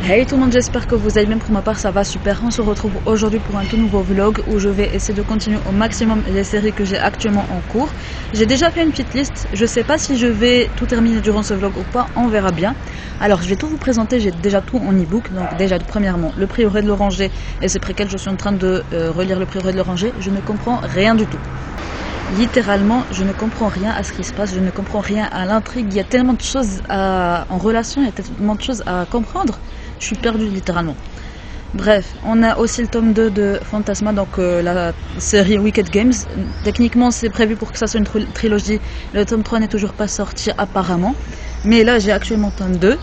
Hey tout le monde, j'espère que vous allez bien. Pour ma part ça va super. On se retrouve aujourd'hui pour un tout nouveau vlog où je vais essayer de continuer au maximum les séries que j'ai actuellement en cours. J'ai déjà fait une petite liste, je sais pas si je vais tout terminer durant ce vlog ou pas, on verra bien. Alors je vais tout vous présenter, j'ai déjà tout en e-book. Donc déjà premièrement le Prieuré de l'Oranger et c'est préquel je suis en train de relire le Prieuré de l'Oranger. Je ne comprends rien du tout. Littéralement, je ne comprends rien à ce qui se passe, je ne comprends rien à l'intrigue. Il y a tellement de choses en relation, il y a tellement de choses à comprendre. Je suis perdue littéralement. Bref, on a aussi le tome 2 de Fantasma, donc la série Wicked Games. Techniquement, c'est prévu pour que ça soit une trilogie. Le tome 3 n'est toujours pas sorti apparemment. Mais là, j'ai actuellement le tome 2,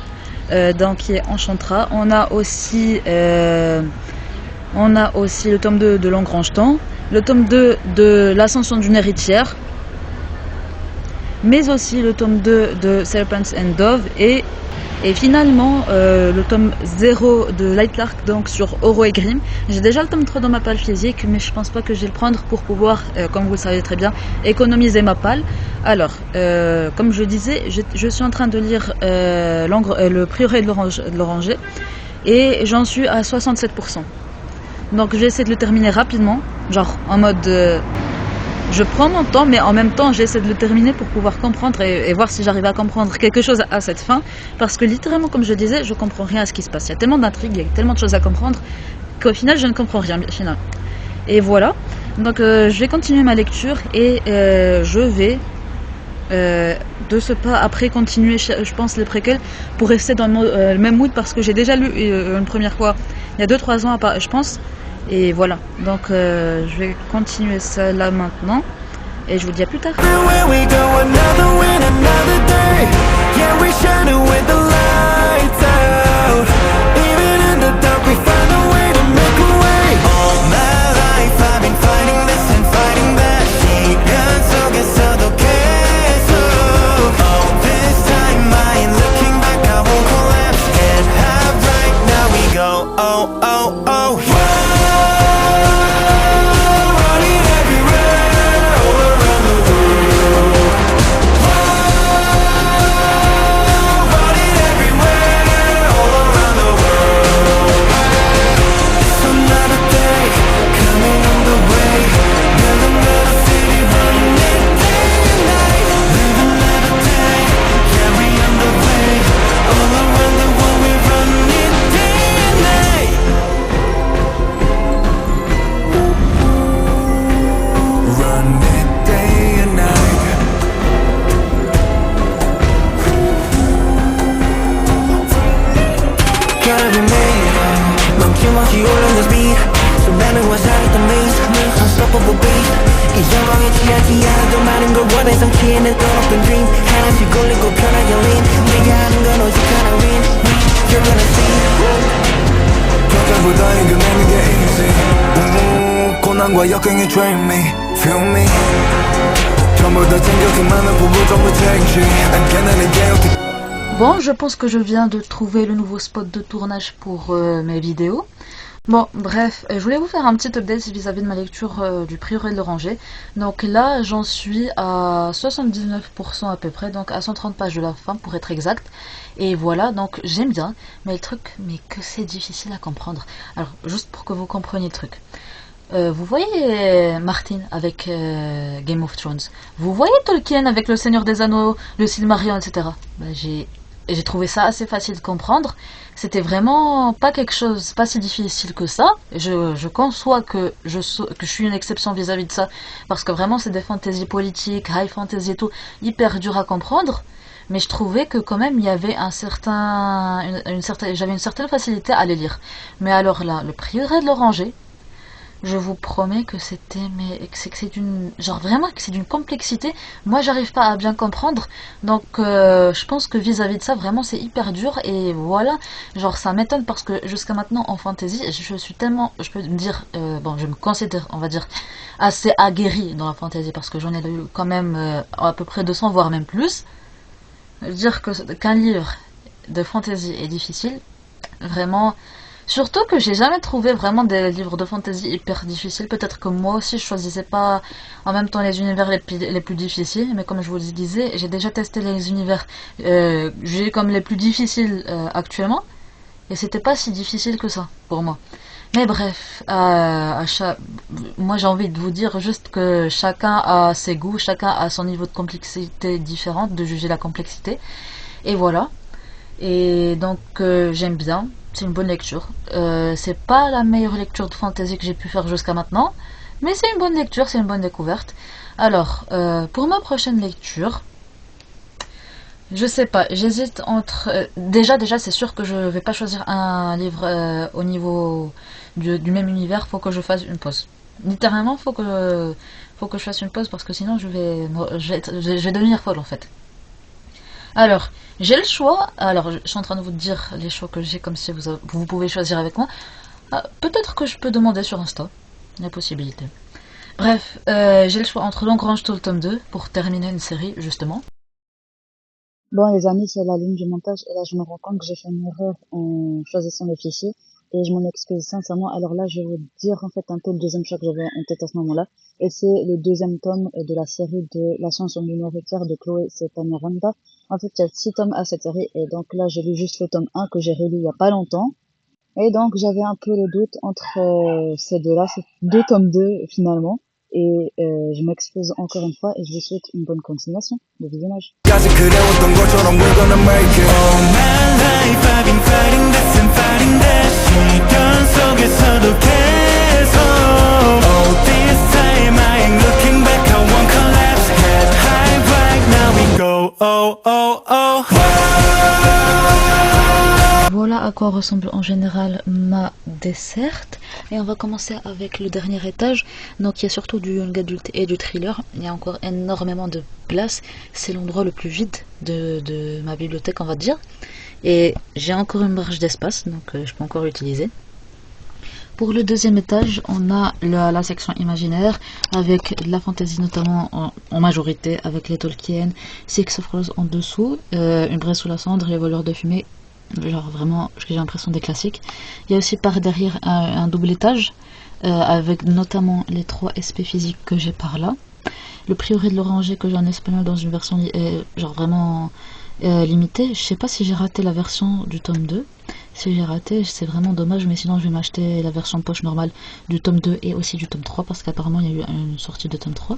donc qui est Enchantra. On a aussi le tome 2 de Langrange-Temps, le tome 2 de l'Ascension d'une héritière, mais aussi le tome 2 de Serpents and Dove et finalement le tome 0 de Lightlark, donc sur Oro et Grimm. J'ai déjà le tome 3 dans ma palle physique, mais je pense pas que je vais le prendre pour pouvoir, comme vous le savez très bien, économiser ma palle. Alors, comme je disais, je suis en train de lire le Prieuré de l'Oranger et j'en suis à 67%. Donc je vais essayer de le terminer rapidement, genre en mode je prends mon temps, mais en même temps j'essaie de le terminer pour pouvoir comprendre et voir si j'arrive à comprendre quelque chose à cette fin, parce que littéralement, comme je disais, je comprends rien à ce qui se passe. Il y a tellement d'intrigues, il y a tellement de choses à comprendre qu'au final je ne comprends rien finalement. Et voilà, donc je vais continuer ma lecture et je vais de ce pas après continuer, je pense, les préquels pour rester dans le même mood, parce que j'ai déjà lu une première fois il y a 2-3 ans je pense. Et voilà, donc je vais continuer ça là maintenant et je vous dis à plus tard. Bon, je pense que je viens de trouver le nouveau spot de tournage pour mes vidéos. Bon, bref, je voulais vous faire un petit update vis-à-vis de ma lecture du Prieuré de l'Oranger. Donc là, j'en suis à 79% à peu près, donc à 130 pages de la fin pour être exact. Et voilà, donc j'aime bien, mais le truc, mais que c'est difficile à comprendre. Alors, juste pour que vous compreniez le truc. Vous voyez Martin avec Game of Thrones, vous voyez Tolkien avec le Seigneur des Anneaux, le Silmarillion, etc. Ben, j'ai trouvé ça assez facile de comprendre. C'était vraiment pas quelque chose, pas si difficile que ça. Je conçois que je suis une exception vis-à-vis de ça, parce que vraiment c'est des fantaisies politiques, high fantasy et tout, hyper dur à comprendre. Mais je trouvais que quand même il y avait j'avais une certaine facilité à les lire. Mais alors là, le Prieuré de l'Oranger, je vous promets que c'est d'une complexité. Moi, j'arrive pas à bien comprendre. Donc, je pense que vis-à-vis de ça, vraiment, c'est hyper dur. Et voilà, genre, ça m'étonne parce que jusqu'à maintenant, en fantasy, je suis tellement, je peux me dire, bon, je me considère, on va dire, assez aguerri dans la fantasy parce que j'en ai lu quand même à peu près 200, voire même plus. Dire qu'un livre de fantasy est difficile, vraiment. Surtout que j'ai jamais trouvé vraiment des livres de fantasy hyper difficiles. Peut-être que moi aussi je choisissais pas en même temps les univers les plus difficiles, mais comme je vous le disais, j'ai déjà testé les univers jugés comme les plus difficiles actuellement. Et c'était pas si difficile que ça pour moi. Mais bref, moi j'ai envie de vous dire juste que chacun a ses goûts, chacun a son niveau de complexité différente, de juger la complexité. Et voilà. Et donc j'aime bien, c'est une bonne lecture. C'est pas la meilleure lecture de fantasy que j'ai pu faire jusqu'à maintenant, mais c'est une bonne lecture, c'est une bonne découverte. Alors, pour ma prochaine lecture, je sais pas, j'hésite entre. Déjà, c'est sûr que je vais pas choisir un livre au niveau du même univers. Faut que je fasse une pause. Littéralement, faut que je fasse une pause parce que sinon je vais devenir folle en fait. Alors, j'ai le choix. Alors, je suis en train de vous dire les choix que j'ai comme si vous pouvez choisir avec moi. Ah, peut-être que je peux demander sur Insta, la possibilité. Bref, j'ai le choix entre L'Engrange tout le tome 2 pour terminer une série justement. Bon, les amis, c'est la ligne du montage et là, je me rends compte que j'ai fait une erreur en choisissant le fichier et je m'en excuse sincèrement. Alors là, je vais vous dire en fait un peu le deuxième choix que j'avais en tête à ce moment-là et c'est le deuxième tome de la série de L'Ascension minoritaire de Chloé Miranda. En fait, il y a 6 tomes à cette série et donc là, j'ai lu juste le tome 1 que j'ai relu il y a pas longtemps et donc j'avais un peu le doute entre ces deux-là, c'est 2 tomes 2 finalement. Et je m'excuse encore une fois et je vous souhaite une bonne continuation de visionnage. 까지 그래왔던 것처럼 we're gonna make it All my life I've been fighting this and fighting that 시간 속에서도 계속 All this time I ain't looking back I won't collapse Head high right now we go oh oh oh Voilà à quoi ressemble en général ma desserte. Et on va commencer avec le dernier étage. Donc il y a surtout du young adulte et du thriller. Il y a encore énormément de place. C'est l'endroit le plus vide de ma bibliothèque, on va dire. Et j'ai encore une marge d'espace, donc je peux encore l'utiliser. Pour le deuxième étage, on a la section imaginaire avec de la fantasy notamment en majorité, avec les Tolkien, Six of Crows en dessous, Une braise sous la cendre, Les voleurs de fumée, genre vraiment j'ai l'impression des classiques. Il y a aussi par derrière un double étage avec notamment les 3 SP physiques que j'ai par là. Le Prieuré de l'Oranger que j'ai en espagnol dans une version genre vraiment limitée. Je sais pas si j'ai raté la version du tome 2. Si j'ai raté, c'est vraiment dommage, mais sinon je vais m'acheter la version poche normale du tome 2 et aussi du tome 3 parce qu'apparemment il y a eu une sortie de tome 3.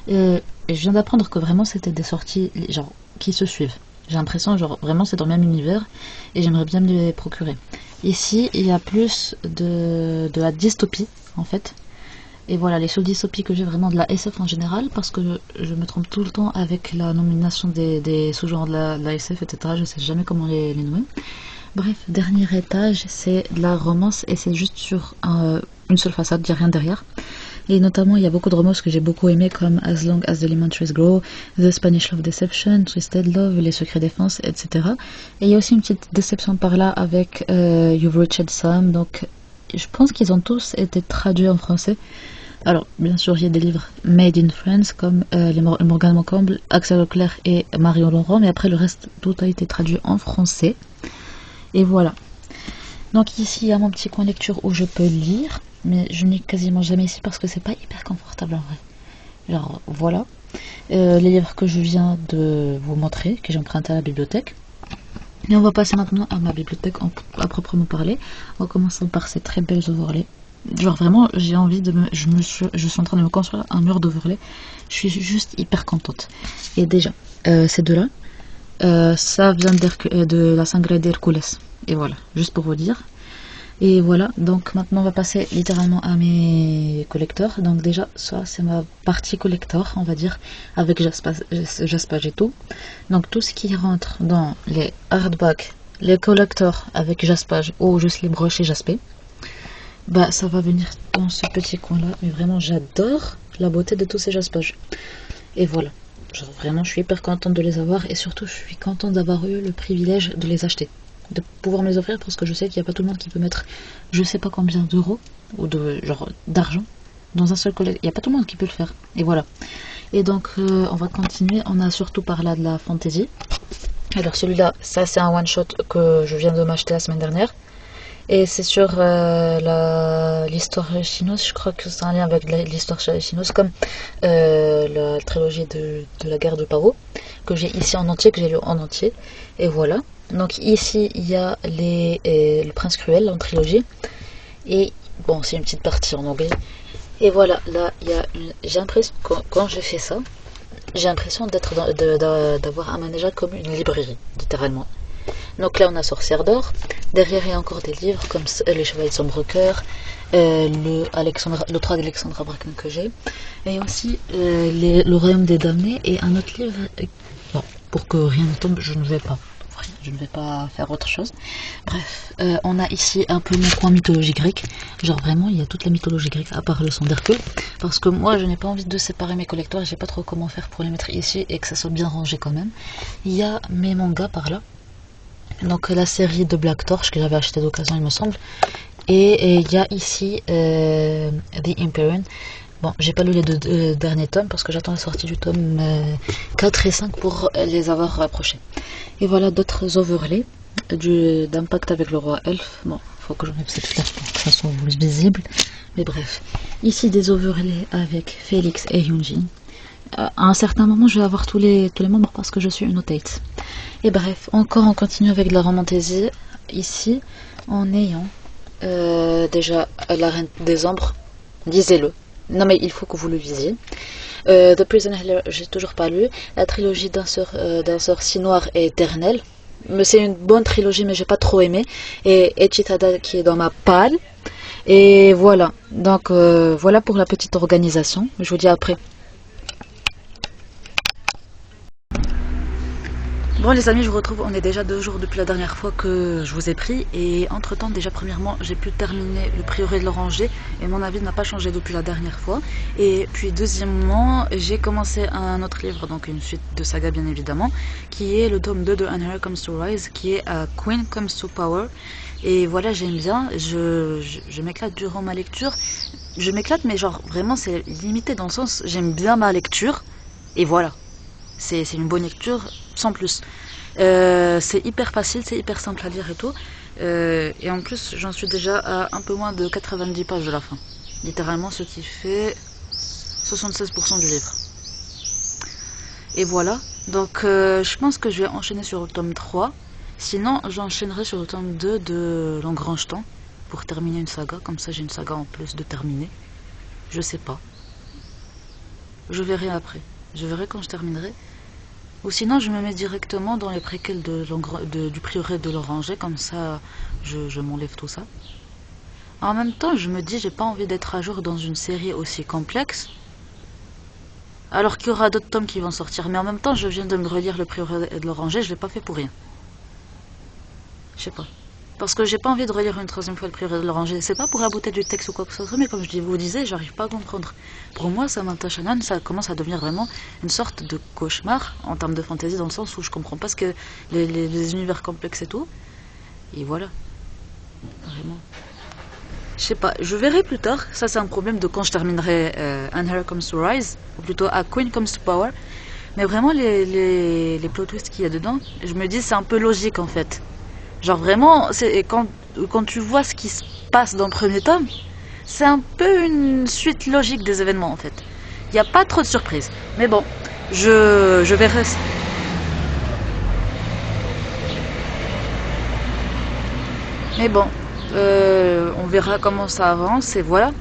Et je viens d'apprendre que vraiment c'était des sorties genre qui se suivent. J'ai l'impression genre vraiment c'est dans le même univers et j'aimerais bien me les procurer. Ici il y a plus de la dystopie en fait. Et voilà, les seules dystopies que j'ai vraiment de la SF en général, parce que je me trompe tout le temps avec la nomination des sous-genres de la SF, etc. Je sais jamais comment les nommer. Bref, dernier étage, c'est de la romance et c'est juste sur une seule façade, il n'y a rien derrière. Et notamment, il y a beaucoup de romances que j'ai beaucoup aimées comme As Long as the Lemon Trees Grow, The Spanish Love Deception, Twisted Love, Les Secrets Défense, etc. Et il y a aussi une petite déception par là avec You've Reached Some. Donc, je pense qu'ils ont tous été traduits en français. Alors, bien sûr, il y a des livres made in France comme Morgan Moncomble, Axel Leclerc et Marion Laurent, mais après le reste, tout a été traduit en français. Et voilà. Donc ici, il y a mon petit coin lecture où je peux lire, mais je n'ai quasiment jamais ici parce que c'est pas hyper confortable en vrai. Genre, voilà. Les livres que je viens de vous montrer, que j'ai empruntés à la bibliothèque. Et on va passer maintenant à ma bibliothèque à proprement parler, en commençant par ces très belles overlays. Genre vraiment, j'ai envie de je suis en train de me construire un mur d'overlay. Je suis juste hyper contente. Et déjà, ces deux-là, ça vient de la Sangre d'Hercules. Et voilà, juste pour vous dire. Et voilà, donc maintenant on va passer littéralement à mes collecteurs. Donc déjà, ça c'est ma partie collector, on va dire, avec Jaspage et tout. Donc tout ce qui rentre dans les hardbacks, les collectors avec Jaspage ou juste les broches et Jaspé, bah ça va venir dans ce petit coin là. Mais vraiment j'adore la beauté de tous ces Jaspages. Et voilà, genre vraiment je suis hyper contente de les avoir et surtout je suis contente d'avoir eu le privilège de les acheter, de pouvoir me les offrir parce que je sais qu'il n'y a pas tout le monde qui peut mettre je sais pas combien d'euros ou de genre d'argent dans un seul collecteur. Il n'y a pas tout le monde qui peut le faire. Et voilà. Et donc on va continuer. On a surtout par là de la fantasy. Alors celui-là, ça c'est un one shot que je viens de m'acheter la semaine dernière. Et c'est sur l'histoire chinoise, je crois que c'est un lien avec l'histoire chinoise, comme la trilogie de la guerre de Paro, que j'ai ici en entier, que j'ai lu en entier. Et voilà. Donc ici il y a le Prince Cruel en trilogie. Et bon, c'est une petite partie en anglais. Et voilà, là il y a j'ai l'impression quand je fais ça, j'ai l'impression d'avoir aménagé comme une librairie, littéralement. Donc là on a Sorcière d'Or. Derrière il y a encore des livres comme Les Chevaliers de Sombre Cœur, le 3 d'Alexandra Bracken que j'ai, et aussi Le Royaume des Damnés et un autre livre. Bon, pour que rien ne tombe, je ne vais pas faire autre chose. Bref, on a ici un peu mon coin mythologie grecque. Genre vraiment, il y a toute la mythologie grecque à part le sang d'Hercule. Parce que moi, je n'ai pas envie de séparer mes collecteurs. Je sais pas trop comment faire pour les mettre ici et que ça soit bien rangé quand même. Il y a mes mangas par là. Donc la série de Black Torch que j'avais acheté d'occasion, il me semble. Et il y a ici The Empyrean. Bon, j'ai pas lu les deux derniers tomes parce que j'attends la sortie du tome 4 et 5 pour les avoir rapprochés. Et voilà d'autres overlays d'impact avec le roi elfe. Bon, faut que j'enlève cette flèche pour que ça soit visible. Mais bref, ici des overlays avec Félix et Hyunjin. À un certain moment, je vais avoir tous les membres parce que je suis une notate. Et bref, encore on continue avec de la romantaisie. Ici, en ayant déjà la Reine des Ombres, lisez-le. Non mais il faut que vous le lisiez. The Prison Healer, j'ai toujours pas lu. La trilogie d'un sorcier noir et éternel. Mais c'est une bonne trilogie mais j'ai pas trop aimé. Et Echitada qui est dans ma palle. Et voilà. Donc voilà pour la petite organisation. Je vous dis après. Bon les amis, je vous retrouve, on est déjà 2 jours depuis la dernière fois que je vous ai pris et entre temps déjà premièrement j'ai pu terminer le prieuré de l'Oranger et mon avis n'a pas changé depuis la dernière fois, et puis deuxièmement j'ai commencé un autre livre, donc une suite de saga bien évidemment, qui est le tome 2 de And Here Comes to Rise, qui est Queen Comes to Power. Et voilà, j'aime bien, je m'éclate durant ma lecture, je m'éclate mais genre vraiment c'est limité dans le sens j'aime bien ma lecture et voilà. C'est une bonne lecture, sans plus. C'est hyper facile, c'est hyper simple à lire et tout. Et en plus, j'en suis déjà à un peu moins de 90 pages de la fin. Littéralement, ce qui fait 76% du livre. Et voilà. Donc, je pense que je vais enchaîner sur le tome 3. Sinon, j'enchaînerai sur le tome 2 de L'Engrange-Temps pour terminer une saga. Comme ça, j'ai une saga en plus de terminer. Je sais pas. Je verrai après. Je verrai quand je terminerai. Ou sinon, je me mets directement dans les préquels du prieuré de l'Oranger, comme ça, je m'enlève tout ça. En même temps, je me dis, j'ai pas envie d'être à jour dans une série aussi complexe, alors qu'il y aura d'autres tomes qui vont sortir. Mais en même temps, je viens de me relire le prieuré de l'Oranger, je l'ai pas fait pour rien. Je sais pas. Parce que j'ai pas envie de relire une 3e fois le prieuré de l'Oranger. C'est pas pour rabouter du texte ou quoi que ce soit, mais comme je vous disais, j'arrive pas à comprendre. Pour moi, Samantha Shannon, ça commence à devenir vraiment une sorte de cauchemar en termes de fantasy, dans le sens où je comprends pas ce que les univers complexes et tout. Et voilà. Vraiment. Je sais pas, je verrai plus tard. Ça, c'est un problème de quand je terminerai And Here Comes to Rise, ou plutôt A Queen Comes to Power. Mais vraiment, les plot twists qu'il y a dedans, je me dis, c'est un peu logique en fait. Genre vraiment, quand tu vois ce qui se passe dans le premier tome, c'est un peu une suite logique des événements en fait. Il n'y a pas trop de surprises. Mais bon, je verrai. Mais bon, on verra comment ça avance et voilà.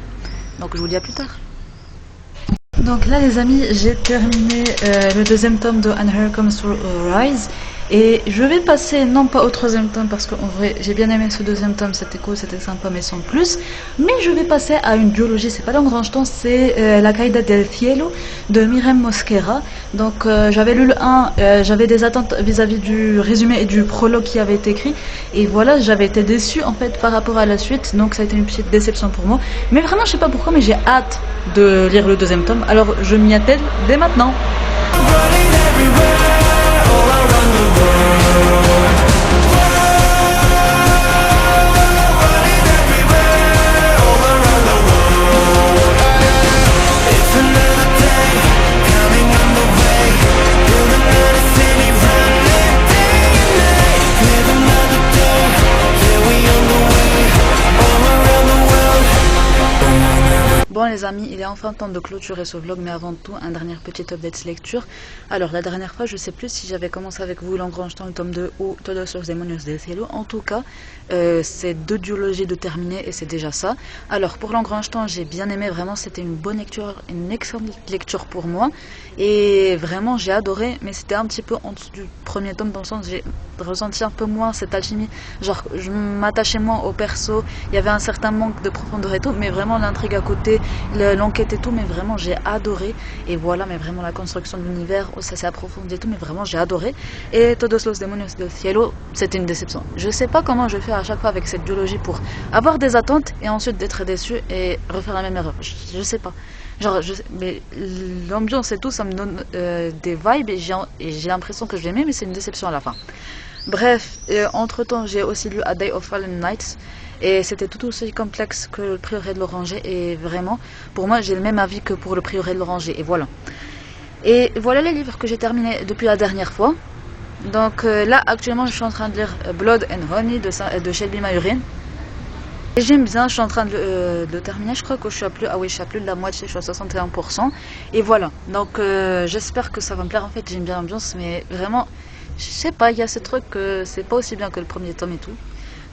Donc je vous dis à plus tard. Donc là les amis, j'ai terminé le 2e tome de And Here Comes to Rise. Et je vais passer non pas au 3e tome parce qu'en vrai j'ai bien aimé ce 2e tome, c'était cool, c'était sympa mais sans plus. Mais je vais passer à une duologie, c'est pas L'Engrange-Temps, c'est La Caída del Cielo de Miriam Mosquera. Donc j'avais lu le 1, j'avais des attentes vis-à-vis du résumé et du prologue qui avait été écrit. Et voilà, j'avais été déçue en fait par rapport à la suite, donc ça a été une petite déception pour moi. Mais vraiment je sais pas pourquoi, mais j'ai hâte de lire le 2e tome, alors je m'y attelle dès maintenant. Bon les amis, il est enfin temps de clôturer ce vlog, mais avant tout, un dernier petit update lecture. Alors la dernière fois, je sais plus si j'avais commencé avec vous L'Engrangetant, le tome 2 ou Todos los demonios del cielo. En tout cas, c'est 2 duologies de terminer et c'est déjà ça. Alors pour L'Engrangetant, j'ai bien aimé, vraiment c'était une bonne lecture, une excellente lecture pour moi. Et vraiment j'ai adoré, mais c'était un petit peu en dessous du premier tome dans le sens j'ai ressenti un peu moins cette alchimie. Genre je m'attachais moins au perso, il y avait un certain manque de profondeur et tout, mais vraiment l'intrigue à côté, l'enquête et tout, mais vraiment j'ai adoré. Et voilà, mais vraiment la construction de l'univers, ça s'est approfondi et tout, mais vraiment j'ai adoré. Et Todos los demonios del cielo, c'était une déception. Je sais pas comment je fais à chaque fois avec cette duologie pour avoir des attentes et ensuite d'être déçu et refaire la même erreur. Je sais pas. Genre, mais l'ambiance et tout, ça me donne des vibes et j'ai l'impression que je vais aimer, mais c'est une déception à la fin. Bref, entre temps, j'ai aussi lu A Day of Fallen Knights et c'était tout aussi complexe que le Prieuré de l'Oranger. Et vraiment, pour moi, j'ai le même avis que pour le Prieuré de l'Oranger. Et voilà. Et voilà les livres que j'ai terminés depuis la dernière fois. Donc là, actuellement, je suis en train de lire Blood and Honey de Shelby Mayurin. Et j'aime bien, je suis en train de le terminer, je crois que je suis à plus, ah oui, je suis à plus de la moitié, je suis à 61%. Et voilà, donc j'espère que ça va me plaire, en fait j'aime bien l'ambiance, mais vraiment, je sais pas, il y a ce truc que c'est pas aussi bien que le premier tome et tout.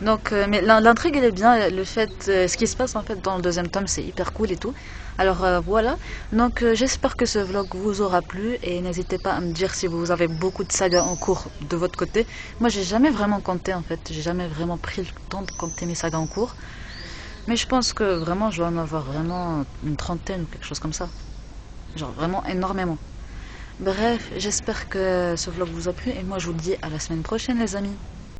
Donc, mais l'intrigue elle est bien, le fait, ce qui se passe en fait dans le deuxième tome c'est hyper cool et tout. Alors voilà, donc j'espère que ce vlog vous aura plu et n'hésitez pas à me dire si vous avez beaucoup de sagas en cours de votre côté. Moi j'ai jamais vraiment compté en fait, j'ai jamais vraiment pris le temps de compter mes sagas en cours. Mais je pense que vraiment je dois en avoir vraiment une trentaine ou quelque chose comme ça. Genre vraiment énormément. Bref, j'espère que ce vlog vous a plu et moi je vous dis à la semaine prochaine les amis.